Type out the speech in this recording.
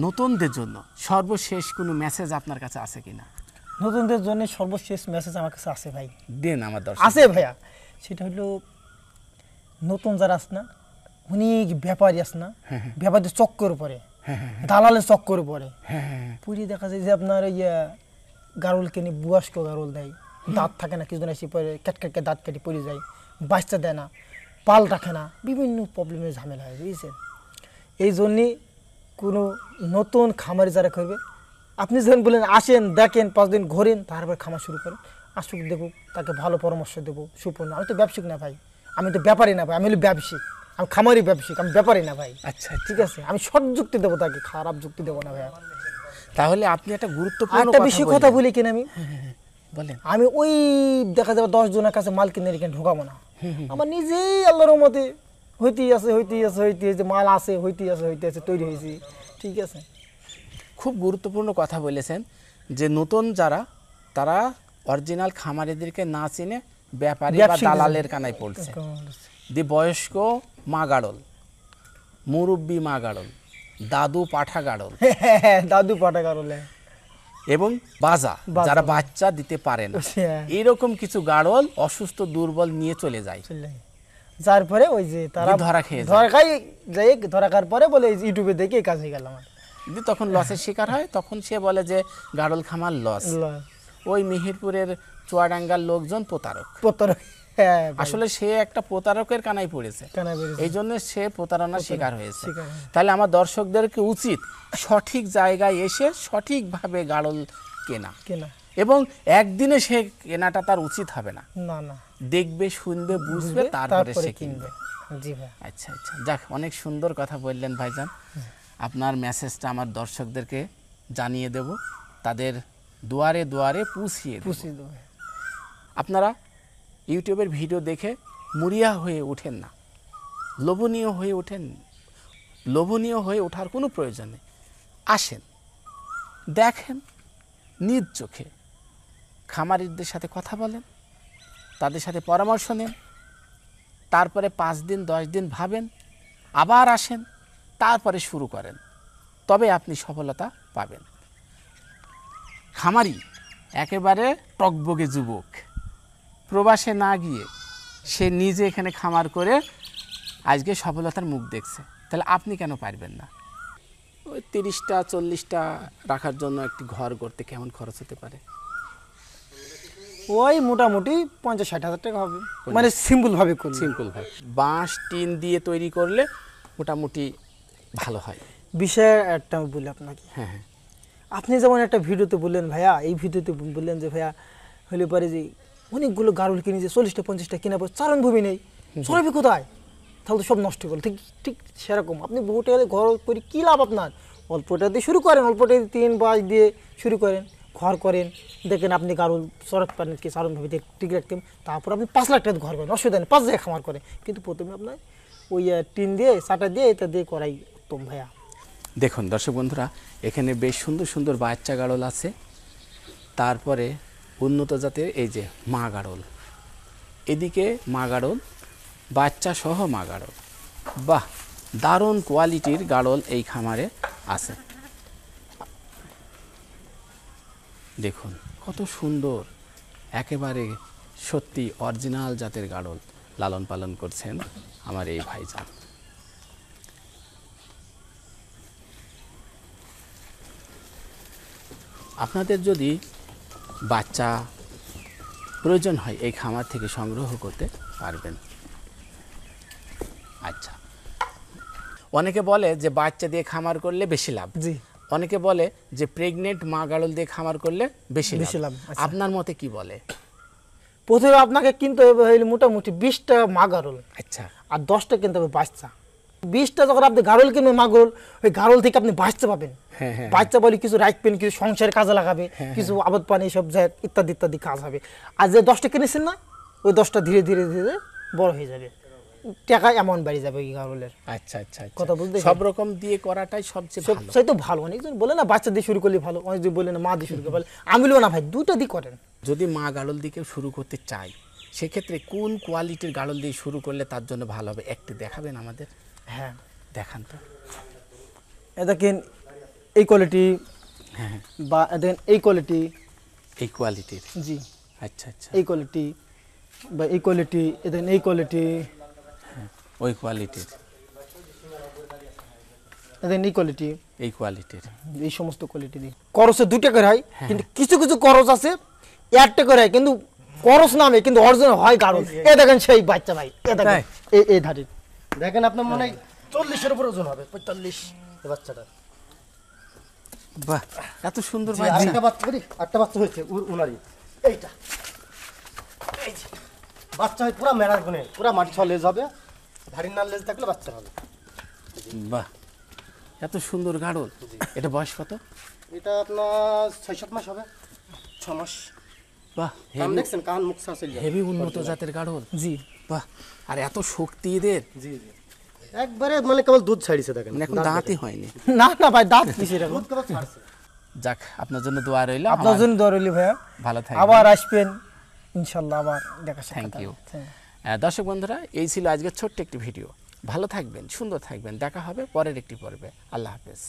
নতুনদের জন্য সর্বশেষ কোনো মেসেজ আপনার কাছে আছে কিনা? নতুনদের জন্য সর্বশেষ মেসেজ আমার কাছে আছে ভাই। দেন আমার দর্শক। আছে ভাইয়া, সেটা হলো নতুন যারা আছে না, অনেক ব্যাপারী আছে না, ব্যাপারীদের চক্কর পরে, দালালের চক্কর পরে পুরি দেখা যায় যে আপনার গারুল কিনে বুয়াস্ক গারুল দেয়, দাঁত থাকে না, কিছুদিন এসে পরে ক্যাটকে দাঁত কেটে পড়ে যায়, বাচ্চা দেয় না, পাল রাখে না, বিভিন্ন প্রবলেমের ঝামেলা হয়, বুঝেছেন? এই জন্যে কোনো নতুন খামারি যারা করবে, আপনি যখন বলেন আসেন দেখেন 5 দিন ঘোরেন তারপর খামার শুরু করেন, আসুক দেখুক, তাকে ভালো পরামর্শ দেবো, সুপর্ণ। আমি তো ব্যবসায়িক না ভাই, আমি তো ব্যাপারী না ভাই, আমি হলো ব্যবসায়িক, আমি খামারি ব্যবসায়িক, আমি ব্যাপারী না ভাই। আচ্ছা ঠিক আছে, আমি সৎ যুক্তি দেবো তাকে, খারাপ যুক্তি দেবো না ভাইয়া। তাহলে আপনি একটা গুরুত্বপূর্ণ একটা বিষয় কথা বলি কিনা আমি বলেন। আমি ওই দেখা যাবে 10 জনের কাছে মাল কিনে রেখে ঢোকাবো না, আমার নিজেই আল্লাহর রহমতে হইতেই আছে মাল আছে, হইতেই আছে তৈরি হয়েছি। ঠিক আছে, খুব গুরুত্বপূর্ণ কথা বলেছেন যে নতুন যারা তারা অরিজিনাল খামারিদেরকে না চিনে ব্যাপারী বা দালালের কানায় পড়ছে। বয়স্ক মা গাড়ল, মুরব্বী মা গাড়ল, দাদু পাঠা গাড়ল, দাদু পাঠা গাড়ল এবং বাজা যারা বাচ্চা দিতে পারে না, এইরকম কিছু গাড়ল অসুস্থ দুর্বল নিয়ে চলে যায়, যার পরে ওই যে তারা ধরা খেয়ে ধরা খাওয়ার পরে বলে ইউটিউবে দেখে কাজ হয়ে গেল আমার, তখন লসের শিকার হয়, তখন সে বলে যে গাড়ল খামার লস। ওই মিহিরপুরের চুয়াডাঙ্গার লোকজন প্রতারক। আসলে সে একটা প্রতারকের কানায় পড়েছে, এই জন্য সে প্রতারণার শিকার হয়েছে। তাহলে আমার দর্শকদেরকে উচিত সঠিক জায়গায় এসে সঠিকভাবে গাড়ল কেনা, এবং একদিনে সে কেনাটা তার উচিত হবে না, দেখবে শুনবে বুঝবে তারপরে সে কিনবে। আচ্ছা আচ্ছা, যাক, অনেক সুন্দর কথা বললেন ভাইজান। আপনার মেসেজটা আমার দর্শকদেরকে জানিয়ে দেব, তাদের দুয়ারে দুয়ারে পৌঁছিয়ে দেব। আপনারা ইউটিউবের ভিডিও দেখে মুড়িয়া হয়ে ওঠেন না, লোভনীয় হয়ে ওঠার কোনো প্রয়োজন নেই। আসেন, দেখেন, নিজ চোখে খামারিদের সাথে কথা বলেন, তাদের সাথে পরামর্শ নেন, তারপরে 5 দিন 10 দিন ভাবেন, আবার আসেন, তারপরে শুরু করেন, তবে আপনি সফলতা পাবেন। খামারি একেবারে টকবগে যুবক, প্রবাসে না গিয়ে সে নিজে এখানে খামার করে আজকে সফলতার মুখ দেখছে, তাহলে আপনি কেন পারবেন না? ওই 30টা 40টা রাখার জন্য একটি ঘর করতে কেমন খরচ হতে পারে? ওই মোটামুটি 50-60 হাজার টাকা হবে, মানে সিম্পল ভাবে। বাঁশ টিন দিয়ে তৈরি করলে মোটামুটি ভালো হয়। বিষয় একটা বলি আপনাকে, হ্যাঁ, আপনি যেমন একটা ভিডিওতে বললেন ভাইয়া, এই ভিডিওতে বললেন যে ভাইয়া হলে পারে যে অনেকগুলো গাড়ুল কিনেছে, 40টা 50টা কেনার পর চারণ ভূমি নেই, চড়াবি কোথায়? তাহলে তো সব নষ্ট করলো। ঠিক ঠিক সেরকম আপনি বহু টাকা ঘর করে কী লাভ আপনার? অল্পটা দিয়ে শুরু করেন, অল্পটা 3 বাস দিয়ে শুরু করেন, ঘর করেন, দেখেন আপনি গাড়ুল চড়াতে পারেন কি চারণ ভূমি ঠিক রাখতেন, তারপর আপনি 5 লাখ টাকা ঘর করেন, অসুবিধা নেই, 5 জায়গায় খামার করেন, কিন্তু প্রথমে আপনার ওই টিন দিয়ে চাটা দিয়ে এটা দিয়ে করাই উত্তম ভাইয়া। দেখুন দর্শক বন্ধুরা, এখানে বেশ সুন্দর সুন্দর বাচ্চা গাড়ল আছে, তারপরে উন্নত জাতের এই যে মা গাড়ল, এদিকে মা গাড়ল, বাচ্চা সহ মা গাড়ল, বাহ, দারুণ কোয়ালিটির গাড়ল এই খামারে আছে। দেখুন কত সুন্দর, একেবারে সত্যি অরিজিনাল জাতের গাড়ল লালন পালন করছেন আমার এই ভাইজান। আপনাদের যদি বাচ্চা প্রয়োজন হয় এই খামার থেকে সংগ্রহ করতে পারবেন। আচ্ছা, অনেকে বলে যে বাচ্চা দিয়ে খামার করলে বেশি লাভ, অনেকে বলে যে প্রেগনেন্ট মা গাড়ল দিয়ে খামার করলে বেশি লাভ। আপনার মতে কি বলে? প্রথমে আপনাকে কিনতে হবে মোটামুটি 20টা মা গাড়ল, আচ্ছা, আর 10টা কিনতে হবে বাচ্চা। 20টা যখন আপনি গাড়ল কিনবেন মা গাড়ল, ওই গাড়ল থেকে আপনি বাচ্চা পাবেন, বাচ্চা বলে কিছু রাখবেন, কিছু সংসারের কাজে লাগাবে, কিছু আবাদ পানি সব ইত্যাদি ইত্যাদি কাজ হবে। আর যে 10টা কিনেছেন না, ওই 10টা ধীরে ধীরে ধীরে বড় হয়ে যাবে, টাকা অ্যামাউন্ট বাড়ি যাবে এই গাড়লের। আচ্ছা আচ্ছা, কথা বলতে সব রকম দিয়ে করাটাই সবচেয়ে তো ভালো। অনেকজন বলে না বাচ্চা দিয়ে শুরু করলে ভালো, অনেকজন বলে না মা দিয়ে শুরু করলে, আমি বলবো না ভাই, 2টা দিয়ে করেন। যদি মা গাড়ল দিয়ে কেউ শুরু করতে চাই, সেক্ষেত্রে কোন কোয়ালিটির গাড়ল দিয়ে শুরু করলে তার জন্য ভালো হবে, একটু দেখাবেন আমাদের? হ্যাঁ, দেখান তো। দেখেন এই কোয়ালিটি হ্যাঁ বা দেন এই কোয়ালিটি, এই কোয়ালিটির, জি আচ্ছা আচ্ছা, এই কোয়ালিটি বা এই কোয়ালিটি, দেন এই কোয়ালিটি, ওই কোয়ালিটির, দেন এই কোয়ালিটি, এই কোয়ালিটির, এই সমস্ত কোয়ালিটি দিই। করসে 2 টাকা হয়, কিন্তু কিছু কিছু করস আছে 1 টাকা হয়, কিন্তু করস নামে কিন্তু অরিজিনাল হয় গাড়ল। এ দেখেন সেই বাচ্চা ভাই, এ দেখেন এই ধারে দেখেন আপনার মনে হয় 40-এর উপর ওজন হবে, 45 এই বাচ্চাটা। বাহ এত সুন্দর জি, বাচ্চা, আরেকটা বাচ্চা করি, আরেকটা বাচ্চা হয়েছে উনারই এইটা, এই যে বাচ্চা হয় পুরা মেলার গুণে, পুরা মাটি ছ লেজ হবে, ধাড়ি না লেজ থাকলে বাচ্চা হবে। বাহ এত সুন্দর গাড়ল। এটা বয়স কত? এটা আপনার 6-7 মাস হবে, 6 মাস। বাহ কান দেখছেন, কান মুখ সাসে হেভি উন্নত জাতের গাড়ল, জি। বাহ আর এত শক্তি এদের, জি জি একবারে মানে কেবল দুধ ছাড়িছে দেখেন, মানে এখন দাঁতই হয়নি। না না ভাই, দাঁত কিসের এখন? দুধ কেবল ছাড়ছে। যাক আপনার জন্য দোয়া রইল, আপনার জন্য দরলি ভাইয়া, ভালো থাকবেন, আবার আসবেন ইনশাআল্লাহ, আবার দেখা থ্যাংক সাক্ষাৎ ইউ। হবে। দর্শক বন্ধুরা, এই ছিল আজকের ছোট্ট একটি ভিডিও। ভালো থাকবেন, সুন্দর থাকবেন, দেখা হবে পরের একটি পর্বে। আল্লাহ হাফেজ।